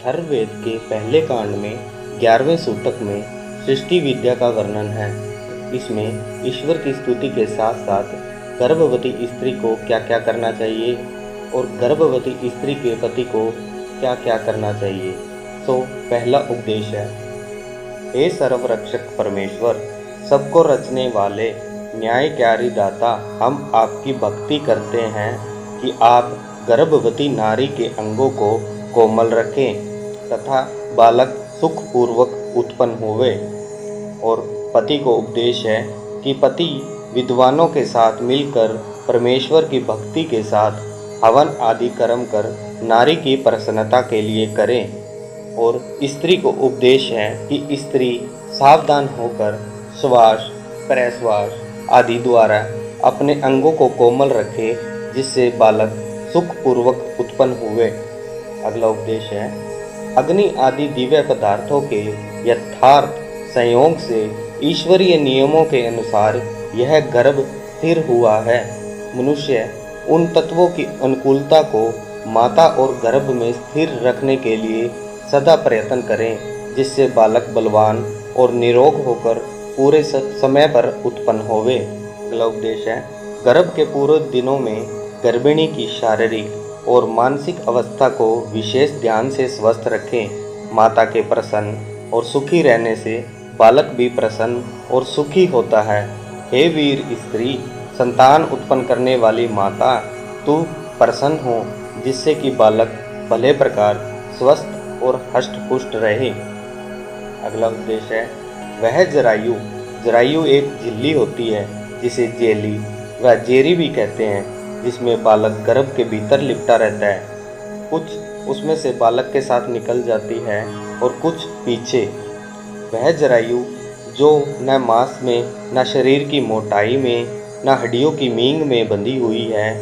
अथर्ववेद के पहले कांड में 11वें सूतक में सृष्टि विद्या का वर्णन है। इसमें ईश्वर की स्तुति के साथ साथ गर्भवती स्त्री को क्या क्या करना चाहिए और गर्भवती स्त्री के पति को क्या क्या करना चाहिए। तो पहला उपदेश है, हे सर्वरक्षक परमेश्वर, सबको रचने वाले न्यायकारी दाता, हम आपकी भक्ति करते हैं कि आप गर्भवती नारी के अंगों को कोमल रखें तथा बालक सुखपूर्वक उत्पन्न होवे। और पति को उपदेश है कि पति विद्वानों के साथ मिलकर परमेश्वर की भक्ति के साथ हवन आदि कर्म कर नारी की प्रसन्नता के लिए करें। और स्त्री को उपदेश है कि स्त्री सावधान होकर श्वास प्रश्वास आदि द्वारा अपने अंगों को कोमल रखे, जिससे बालक सुखपूर्वक उत्पन्न हुए। अगला उपदेश है, अग्नि आदि दिव्य पदार्थों के यथार्थ संयोग से ईश्वरीय नियमों के अनुसार यह गर्भ स्थिर हुआ है। मनुष्य उन तत्वों की अनुकूलता को माता और गर्भ में स्थिर रखने के लिए सदा प्रयत्न करें, जिससे बालक बलवान और निरोग होकर पूरे समय पर उत्पन्न होवे। अगला उपदेश है, गर्भ के पूर्व दिनों में गर्भिणी की शारीरिक और मानसिक अवस्था को विशेष ध्यान से स्वस्थ रखें। माता के प्रसन्न और सुखी रहने से बालक भी प्रसन्न और सुखी होता है। हे वीर स्त्री, संतान उत्पन्न करने वाली माता, तू प्रसन्न हो, जिससे कि बालक भले प्रकार स्वस्थ और हष्ट-पुष्ट रहे। अगला उपदेश है, वह जरायु एक झिल्ली होती है जिसे जेली व जेरी भी कहते हैं, जिसमें बालक गर्भ के भीतर लिपटा रहता है। कुछ उसमें से बालक के साथ निकल जाती है और कुछ पीछे। वह जरायु जो न मांस में, न शरीर की मोटाई में, न हड्डियों की मींग में बंधी हुई है,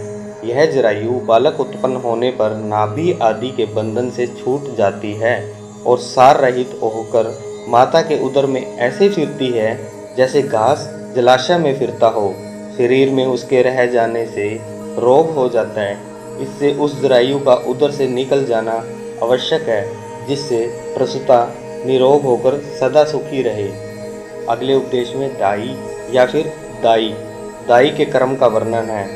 यह जरायु बालक उत्पन्न होने पर नाभि आदि के बंधन से छूट जाती है और सार रहित होकर माता के उदर में ऐसे फिरती है जैसे घास जलाशय में फिरता हो। शरीर में उसके रह जाने से रोग हो जाता है। इससे उस जरायु का उदर से निकल जाना आवश्यक है, जिससे प्रसूता निरोग होकर सदा सुखी रहे। अगले उपदेश में दाई या फिर दाई के कर्म का वर्णन है।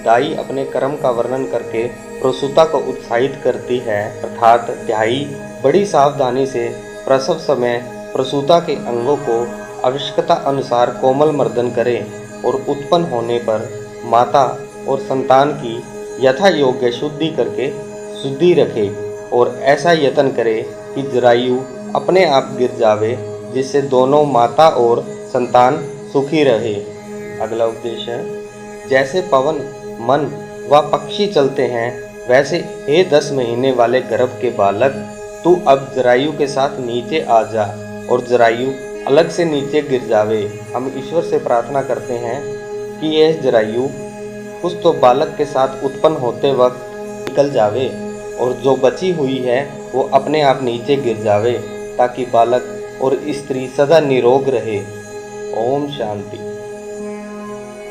दाई अपने कर्म का वर्णन करके प्रसूता को उत्साहित करती है, अर्थात ध्याई बड़ी सावधानी से प्रसव समय प्रसूता के अंगों को आवश्यकता अनुसार कोमल मर्दन करे और उत्पन्न होने पर माता और संतान की यथा योग्य शुद्धि करके शुद्धि रखे और ऐसा यत्न करे कि जरायु अपने आप गिर जावे, जिससे दोनों माता और संतान सुखी रहे। अगला उपदेश है, जैसे पवन, मन व पक्षी चलते हैं, वैसे हे 10 महीने वाले गर्भ के बालक, तू अब जरायु के साथ नीचे आ जा और जरायु अलग से नीचे गिर जावे। हम ईश्वर से प्रार्थना करते हैं कि यह जरायु कुछ तो बालक के साथ उत्पन्न होते वक्त निकल जावे और जो बची हुई है वो अपने आप नीचे गिर जावे, ताकि बालक और स्त्री सदा निरोग रहे। ओम शांति।